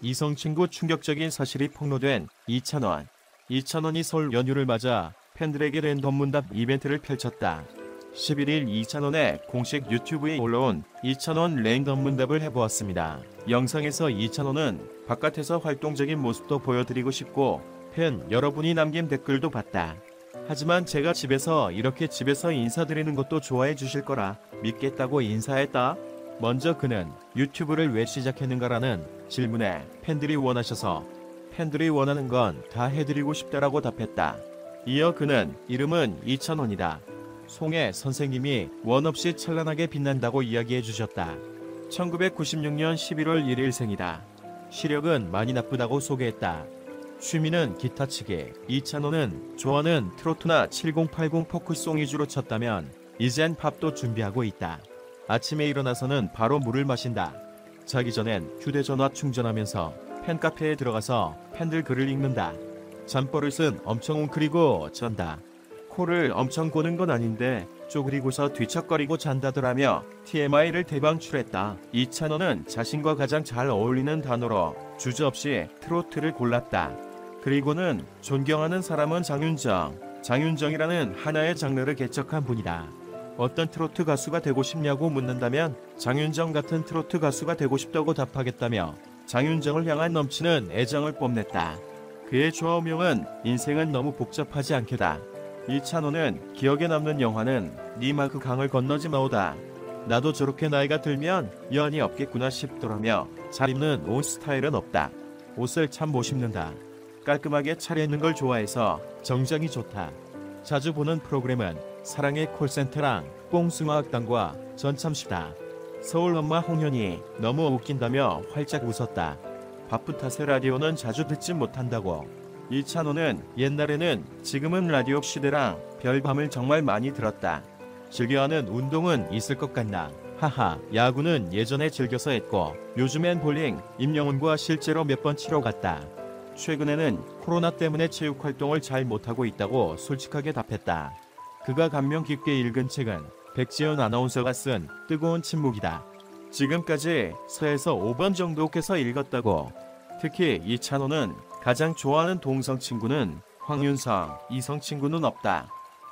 이성 친구 충격적인 사실이 폭로된 이찬원. 이찬원이 설 연휴를 맞아 팬들에게 랜덤 문답 이벤트를 펼쳤다. 11일 이찬원의 공식 유튜브에 올라온 이찬원 랜덤 문답을 해보았습니다. 영상에서 이찬원은 바깥에서 활동적인 모습도 보여드리고 싶고 팬 여러분이 남긴 댓글도 봤다. 하지만 제가 집에서 인사드리는 것도 좋아해 주실 거라 믿겠다고 인사했다. 먼저 그는 유튜브를 왜 시작했는가라는 질문에 팬들이 원하는 건 다 해드리고 싶다라고 답했다. 이어 그는 이름은 이찬원이다. 송혜 선생님이 원 없이 찬란하게 빛난다고 이야기해 주셨다. 1996년 11월 1일 생이다. 시력은 많이 나쁘다고 소개했다. 취미는 기타치기. 이찬원은 좋아하는 트로트나 7080 포크송 위주로 쳤다면 이젠 팝도 준비하고 있다. 아침에 일어나서는 바로 물을 마신다. 자기 전엔 휴대전화 충전하면서 팬카페에 들어가서 팬들 글을 읽는다. 잠버릇은 엄청 웅크리고 잔다. 코를 엄청 고는 건 아닌데 쪼그리고서 뒤척거리고 잔다더라며 TMI를 대방출했다. 이찬원은 자신과 가장 잘 어울리는 단어로 주저없이 트로트를 골랐다. 그리고는 존경하는 사람은 장윤정이라는 하나의 장르를 개척한 분이다. 어떤 트로트 가수가 되고 싶냐고 묻는다면 장윤정 같은 트로트 가수가 되고 싶다고 답하겠다며 장윤정을 향한 넘치는 애정을 뽐냈다. 그의 좌우명은 인생은 너무 복잡하지 않게다. 이찬원은 기억에 남는 영화는 니마 그 강을 건너지 마오다. 나도 저렇게 나이가 들면 여한이 없겠구나 싶더라며 잘 입는 옷 스타일은 없다. 옷을 참 못 입는다. 깔끔하게 차려입는 걸 좋아해서 정장이 좋다. 자주 보는 프로그램은 사랑의 콜센터랑 뽕숭아학당과 전참시다. 서울 엄마 홍현이 너무 웃긴다며 활짝 웃었다. 바쁜 탓에 라디오는 자주 듣지 못한다고. 이찬원은 옛날에는 지금은 라디오 시대랑 별밤을 정말 많이 들었다. 즐겨하는 운동은 있을 것 같나. 하하. 야구는 예전에 즐겨서 했고 요즘엔 볼링, 임영웅과 실제로 몇 번 치러 갔다. 최근에는 코로나 때문에 체육 활동을 잘 못하고 있다고 솔직하게 답했다. 그가 감명 깊게 읽은 책은 백지연 아나운서가 쓴 뜨거운 침묵이다. 지금까지 4에서 5번 정도 깨서 읽었다고. 특히 이찬원은 가장 좋아하는 동성 친구는 황윤성, 이성 친구는 없다.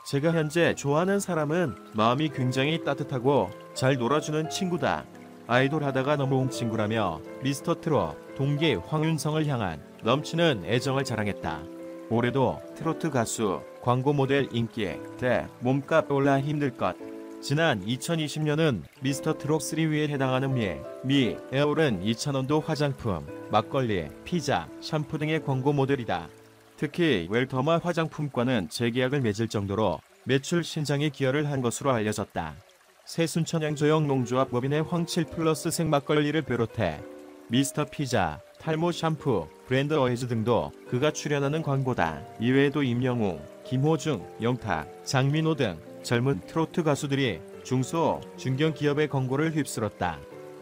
제가 현재 좋아하는 사람은 마음이 굉장히 따뜻하고 잘 놀아주는 친구다. 아이돌 하다가 넘어온 친구라며 미스터트롯 동기 황윤성을 향한 넘치는 애정을 자랑했다. 올해도 트로트 가수, 광고 모델 인기 대 몸값 올라 힘들 것. 지난 2020년은 미스터트롯 3위에 해당하는 미 에어른 이찬원도 화장품, 막걸리, 피자, 샴푸 등의 광고 모델이다. 특히 웰더마 화장품과는 재계약을 맺을 정도로 매출 신장에 기여를 한 것으로 알려졌다. 새순천향조형 농조합 법인의 황칠 플러스 생막걸리를 비롯해 미스터 피자, 탈모 샴푸, 브랜드 어헤즈 등도 그가 출연하는 광고다. 이외에도 임영웅, 김호중, 영탁, 장민호 등 젊은 트로트 가수들이 중소, 중견 기업의 광고를 휩쓸었다.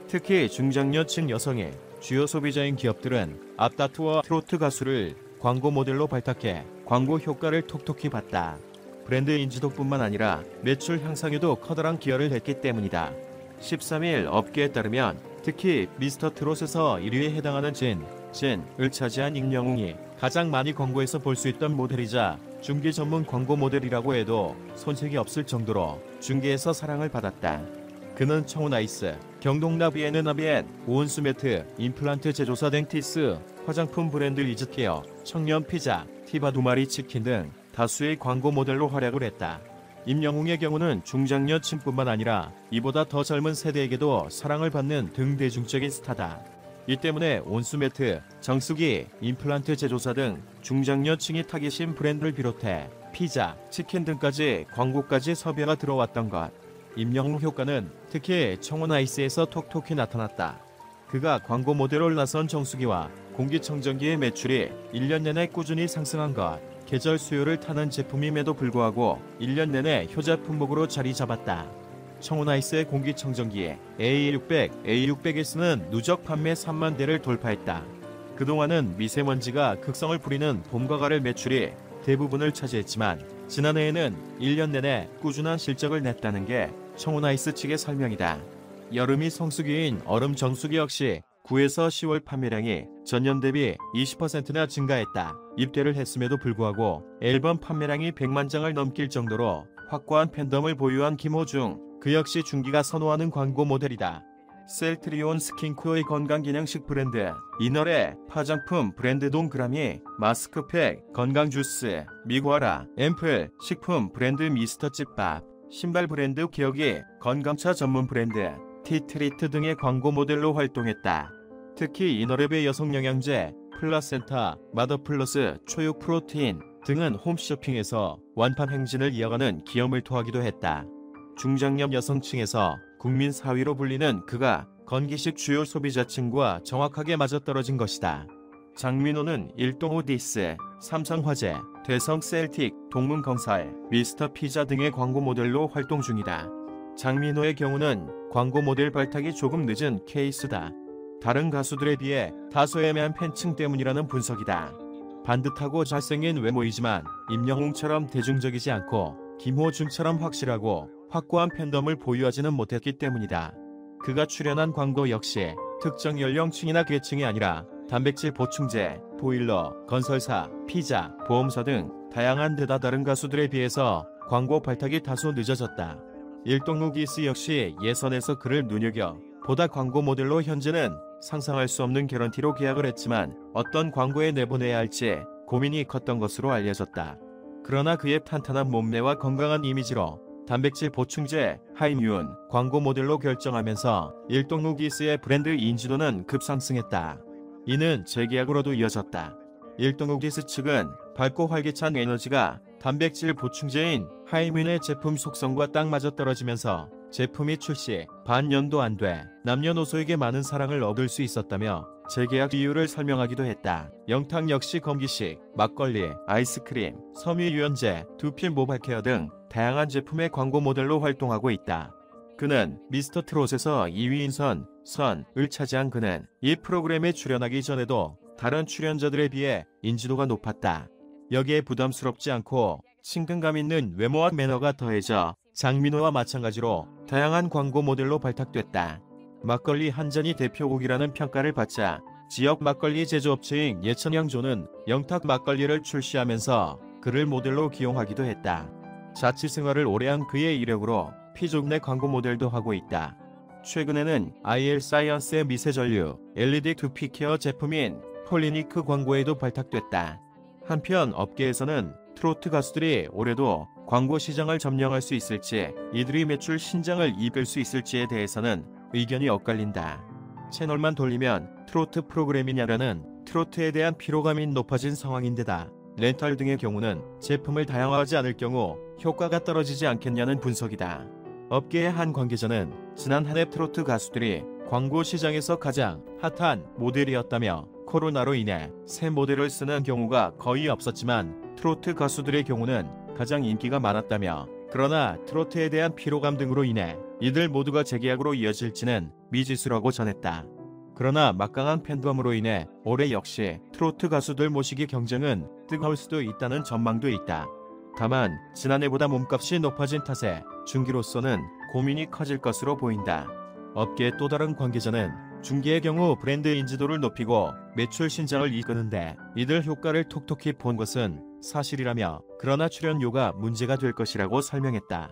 특히 중장년층 여성의 주요 소비자인 기업들은 앞다투어 트로트 가수를 광고 모델로 발탁해 광고 효과를 톡톡히 봤다. 브랜드 인지도뿐만 아니라 매출 향상에도 커다란 기여를 했기 때문이다. 13일 업계에 따르면 특히 미스터트롯에서 1위에 해당하는 진을 차지한 임영웅이 가장 많이 광고에서 볼 수 있던 모델이자 중계 전문 광고 모델이라고 해도 손색이 없을 정도로 중계에서 사랑을 받았다. 그는 청혼아이스, 경동나비엔, 오은수매트, 임플란트 제조사 댕티스, 화장품 브랜드 리즈케어, 청년피자, 티바 두마리 치킨 등 다수의 광고 모델로 활약을 했다. 임영웅의 경우는 중장년층뿐만 아니라 이보다 더 젊은 세대에게도 사랑을 받는 등대중적인 스타다. 이 때문에 온수매트, 정수기, 임플란트 제조사 등 중장년층이 타깃인 브랜드를 비롯해 피자, 치킨 등까지 광고까지 섭외가 들어왔던 것. 임영웅 효과는 특히 청혼아이스에서 톡톡히 나타났다. 그가 광고 모델로 나선 정수기와 공기청정기의 매출이 1년 내내 꾸준히 상승한 것. 계절 수요를 타는 제품임에도 불구하고 1년 내내 효자 품목으로 자리 잡았다. 청혼아이스의 공기청정기 A600S는 누적 판매 3만 대를 돌파했다. 그동안은 미세먼지가 극성을 부리는 봄과 가을 매출이 대부분을 차지했지만 지난해에는 1년 내내 꾸준한 실적을 냈다는 게 청혼아이스 측의 설명이다. 여름이 성수기인 얼음 정수기 역시 9에서 10월 판매량이 전년 대비 20%나 증가했다. 입대를 했음에도 불구하고 앨범 판매량이 100만 장을 넘길 정도로 확고한 팬덤을 보유한 김호중. 그 역시 중기가 선호하는 광고 모델이다. 셀트리온 스킨코어의 건강기능식 브랜드, 이너의 화장품 브랜드 동그라미, 마스크팩, 건강주스, 미과라, 앰플, 식품 브랜드 미스터 찝밥, 신발 브랜드 기억이, 건강차 전문 브랜드, 티트리트 등의 광고 모델로 활동했다. 특히 이너랩의 여성영양제, 플라센타, 마더플러스, 초육 프로테인 등은 홈쇼핑에서 완판 행진을 이어가는 기염을 토하기도 했다. 중장년 여성층에서 국민 4위로 불리는 그가 건기식 주요 소비자층과 정확하게 맞아떨어진 것이다. 장민호는 일동오디스, 삼성화재, 대성셀틱, 동문건설, 미스터피자 등의 광고 모델로 활동 중이다. 장민호의 경우는 광고 모델 발탁이 조금 늦은 케이스다. 다른 가수들에 비해 다소 애매한 팬층 때문이라는 분석이다. 반듯하고 잘생긴 외모이지만 임영웅처럼 대중적이지 않고 김호중처럼 확실하고 확고한 팬덤을 보유하지는 못했기 때문이다. 그가 출연한 광고 역시 특정 연령층이나 계층이 아니라 단백질 보충제, 보일러, 건설사, 피자, 보험사 등 다양한 데다 다른 가수들에 비해서 광고 발탁이 다소 늦어졌다. 일동무기스 역시 예선에서 그를 눈여겨 보다 광고 모델로 현재는 상상할 수 없는 개런티로 계약을 했지만 어떤 광고에 내보내야 할지 고민이 컸던 것으로 알려졌다. 그러나 그의 탄탄한 몸매와 건강한 이미지로 단백질 보충제, 하이뮤온 광고 모델로 결정하면서 일동무기스의 브랜드 인지도는 급상승했다. 이는 재계약으로도 이어졌다. 일동무기스 측은 밝고 활기찬 에너지가 단백질 보충제인 하이뮤온의 제품 속성과 딱 맞아떨어지면서 제품이 출시 반년도 안 돼 남녀노소에게 많은 사랑을 얻을 수 있었다며 재계약 이유를 설명하기도 했다. 영탁 역시 건기식, 막걸리, 아이스크림, 섬유유연제, 두피 모발케어 등 다양한 제품의 광고 모델로 활동하고 있다. 그는 미스터트롯에서 2위인 선을 차지한 그는 이 프로그램에 출연하기 전에도 다른 출연자들에 비해 인지도가 높았다. 여기에 부담스럽지 않고 친근감 있는 외모와 매너가 더해져 장민호와 마찬가지로 다양한 광고 모델로 발탁됐다. 막걸리 한 잔이 대표곡이라는 평가를 받자 지역 막걸리 제조업체인 예천양조는 영탁 막걸리를 출시하면서 그를 모델로 기용하기도 했다. 자취 생활을 오래 한 그의 이력으로 피족 내 광고 모델도 하고 있다. 최근에는 IL 사이언스의 미세전류 LED 두피 케어 제품인 폴리니크 광고에도 발탁됐다. 한편 업계에서는 트로트 가수들이 올해도 광고 시장을 점령할 수 있을지, 이들이 매출 신장을 이끌 수 있을지에 대해서는 의견이 엇갈린다. 채널만 돌리면 트로트 프로그램이냐라는 트로트에 대한 피로감이 높아진 상황인데다 렌탈 등의 경우는 제품을 다양화하지 않을 경우 효과가 떨어지지 않겠냐는 분석이다. 업계의 한 관계자는 지난 한 해 트로트 가수들이 광고 시장에서 가장 핫한 모델이었다며 코로나로 인해 새 모델을 쓰는 경우가 거의 없었지만 트로트 가수들의 경우는 가장 인기가 많았다며, 그러나 트로트에 대한 피로감 등으로 인해 이들 모두가 재계약으로 이어질지는 미지수라고 전했다. 그러나 막강한 팬덤으로 인해 올해 역시 트로트 가수들 모시기 경쟁은 뜨거울 수도 있다는 전망도 있다. 다만 지난해보다 몸값이 높아진 탓에 중기로서는 고민이 커질 것으로 보인다. 업계의 또 다른 관계자는 중기의 경우 브랜드 인지도를 높이고 매출 신장을 이끄는데 이들 효과를 톡톡히 본 것은 사실이라며, 그러나 출연료가 문제가 될 것이라고 설명했다.